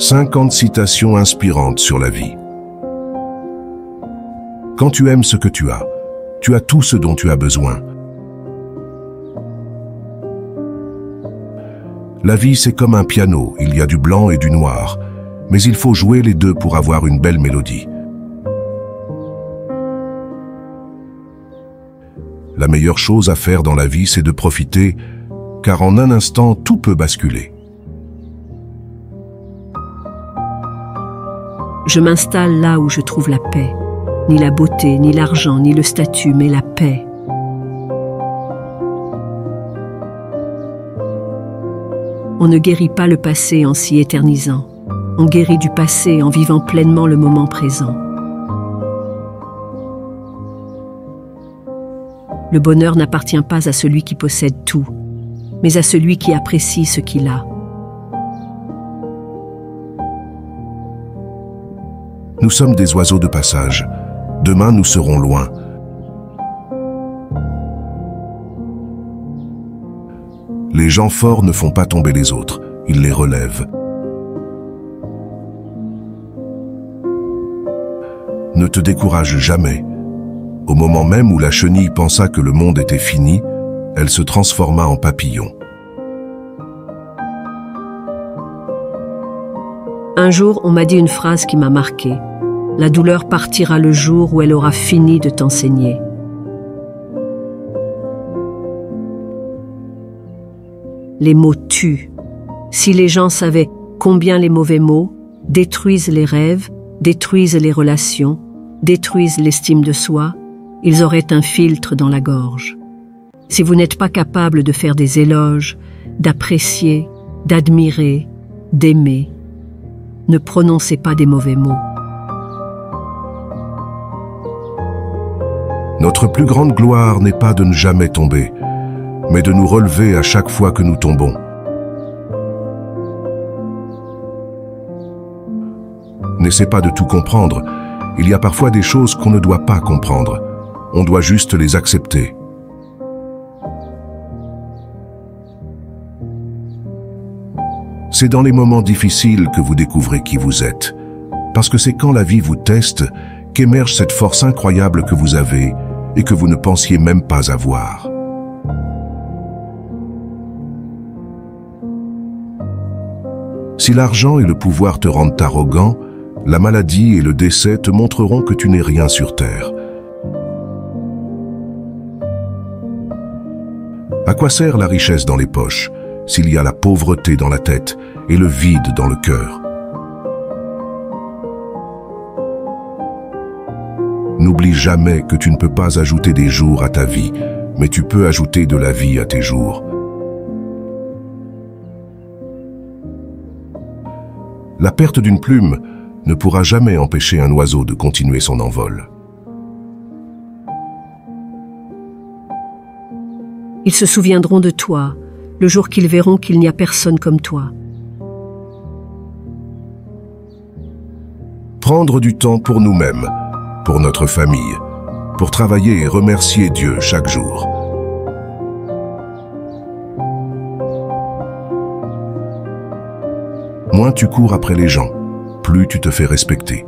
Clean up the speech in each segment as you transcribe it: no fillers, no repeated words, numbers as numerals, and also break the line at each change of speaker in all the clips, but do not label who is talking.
50 citations inspirantes sur la vie. Quand tu aimes ce que tu as tout ce dont tu as besoin. La vie, c'est comme un piano, il y a du blanc et du noir, mais il faut jouer les deux pour avoir une belle mélodie. La meilleure chose à faire dans la vie, c'est de profiter, car en un instant, tout peut basculer.
Je m'installe là où je trouve la paix. Ni la beauté, ni l'argent, ni le statut, mais la paix. On ne guérit pas le passé en s'y éternisant. On guérit du passé en vivant pleinement le moment présent. Le bonheur n'appartient pas à celui qui possède tout, mais à celui qui apprécie ce qu'il a.
Nous sommes des oiseaux de passage. Demain, nous serons loin. Les gens forts ne font pas tomber les autres, ils les relèvent. Ne te décourage jamais. Au moment même où la chenille pensa que le monde était fini, elle se transforma en papillon.
Un jour, on m'a dit une phrase qui m'a marquée. La douleur partira le jour où elle aura fini de t'enseigner. Les mots tuent. Si les gens savaient combien les mauvais mots détruisent les rêves, détruisent les relations, détruisent l'estime de soi, ils auraient un filtre dans la gorge. Si vous n'êtes pas capable de faire des éloges, d'apprécier, d'admirer, d'aimer, ne prononcez pas des mauvais mots.
Notre plus grande gloire n'est pas de ne jamais tomber, mais de nous relever à chaque fois que nous tombons. N'essaie pas de tout comprendre. Il y a parfois des choses qu'on ne doit pas comprendre. On doit juste les accepter. C'est dans les moments difficiles que vous découvrez qui vous êtes. Parce que c'est quand la vie vous teste qu'émerge cette force incroyable que vous avez et que vous ne pensiez même pas avoir. Si l'argent et le pouvoir te rendent arrogant, la maladie et le décès te montreront que tu n'es rien sur terre. À quoi sert la richesse dans les poches s'il y a la pauvreté dans la tête et le vide dans le cœur? N'oublie jamais que tu ne peux pas ajouter des jours à ta vie, mais tu peux ajouter de la vie à tes jours. La perte d'une plume ne pourra jamais empêcher un oiseau de continuer son envol.
Ils se souviendront de toi, le jour qu'ils verront qu'il n'y a personne comme toi.
Prendre du temps pour nous-mêmes, pour notre famille, pour travailler et remercier Dieu chaque jour. Moins tu cours après les gens, plus tu te fais respecter.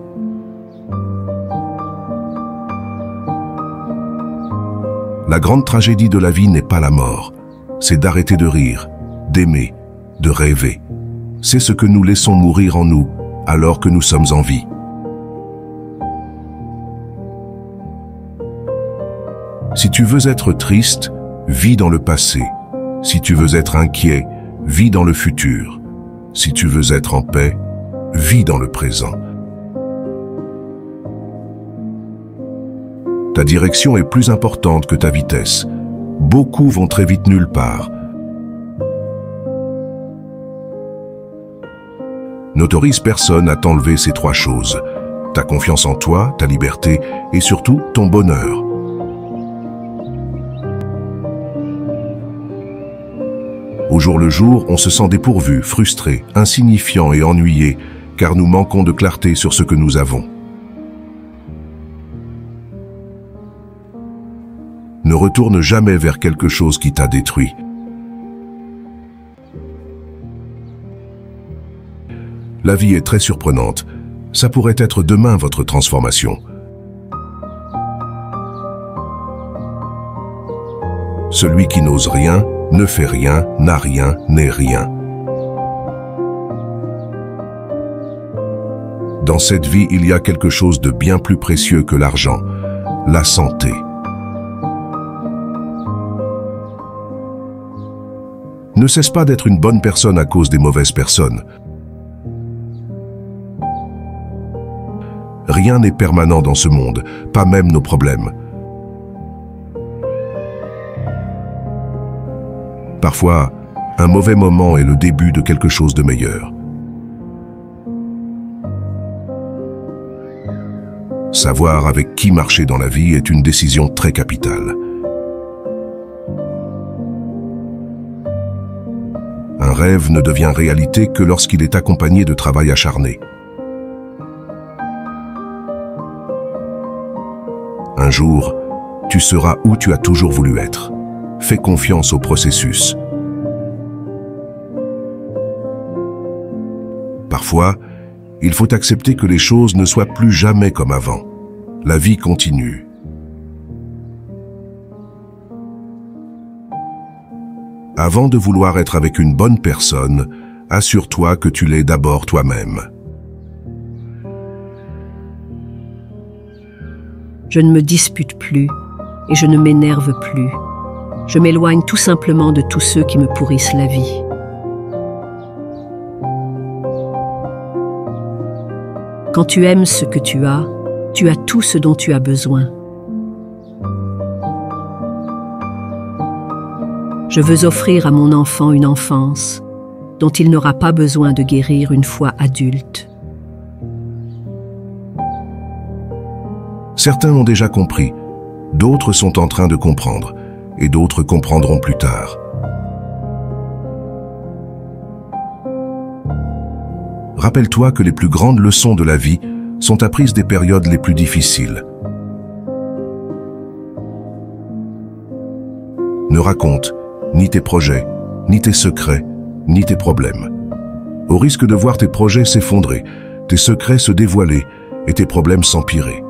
La grande tragédie de la vie n'est pas la mort, c'est d'arrêter de rire, d'aimer, de rêver. C'est ce que nous laissons mourir en nous alors que nous sommes en vie. Si tu veux être triste, vis dans le passé. Si tu veux être inquiet, vis dans le futur. Si tu veux être en paix, vis dans le présent. Ta direction est plus importante que ta vitesse. Beaucoup vont très vite nulle part. N'autorise personne à t'enlever ces trois choses. Ta confiance en toi, ta liberté et surtout ton bonheur. Au jour le jour, on se sent dépourvu, frustré, insignifiant et ennuyé, car nous manquons de clarté sur ce que nous avons. Ne retourne jamais vers quelque chose qui t'a détruit. La vie est très surprenante. Ça pourrait être demain votre transformation. Celui qui n'ose rien, ne fait rien, n'a rien, n'est rien. Dans cette vie, il y a quelque chose de bien plus précieux que l'argent, la santé. Ne cesse pas d'être une bonne personne à cause des mauvaises personnes. Rien n'est permanent dans ce monde, pas même nos problèmes. Parfois, un mauvais moment est le début de quelque chose de meilleur. Savoir avec qui marcher dans la vie est une décision très capitale. Un rêve ne devient réalité que lorsqu'il est accompagné de travail acharné. Un jour, tu seras où tu as toujours voulu être. Fais confiance au processus. Parfois, il faut accepter que les choses ne soient plus jamais comme avant. La vie continue. Avant de vouloir être avec une bonne personne, assure-toi que tu l'es d'abord toi-même.
Je ne me dispute plus et je ne m'énerve plus. Je m'éloigne tout simplement de tous ceux qui me pourrissent la vie. Quand tu aimes ce que tu as tout ce dont tu as besoin. Je veux offrir à mon enfant une enfance dont il n'aura pas besoin de guérir une fois adulte.
Certains ont déjà compris, d'autres sont en train de comprendre, et d'autres comprendront plus tard. Rappelle-toi que les plus grandes leçons de la vie sont apprises des périodes les plus difficiles. Ne raconte ni tes projets, ni tes secrets, ni tes problèmes. Au risque de voir tes projets s'effondrer, tes secrets se dévoiler et tes problèmes s'empirer.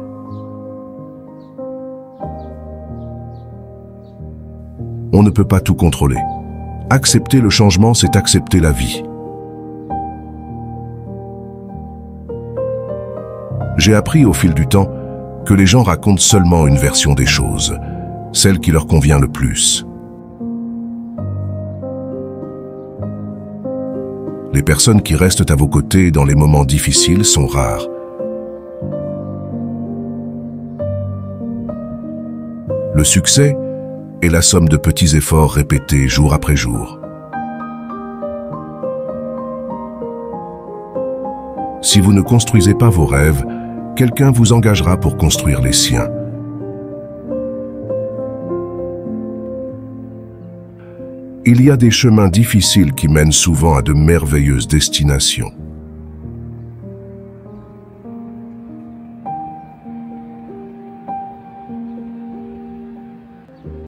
On ne peut pas tout contrôler. Accepter le changement, c'est accepter la vie. J'ai appris au fil du temps que les gens racontent seulement une version des choses, celle qui leur convient le plus. Les personnes qui restent à vos côtés dans les moments difficiles sont rares. Le succès est la somme de petits efforts répétés jour après jour. Si vous ne construisez pas vos rêves, quelqu'un vous engagera pour construire les siens. Il y a des chemins difficiles qui mènent souvent à de merveilleuses destinations.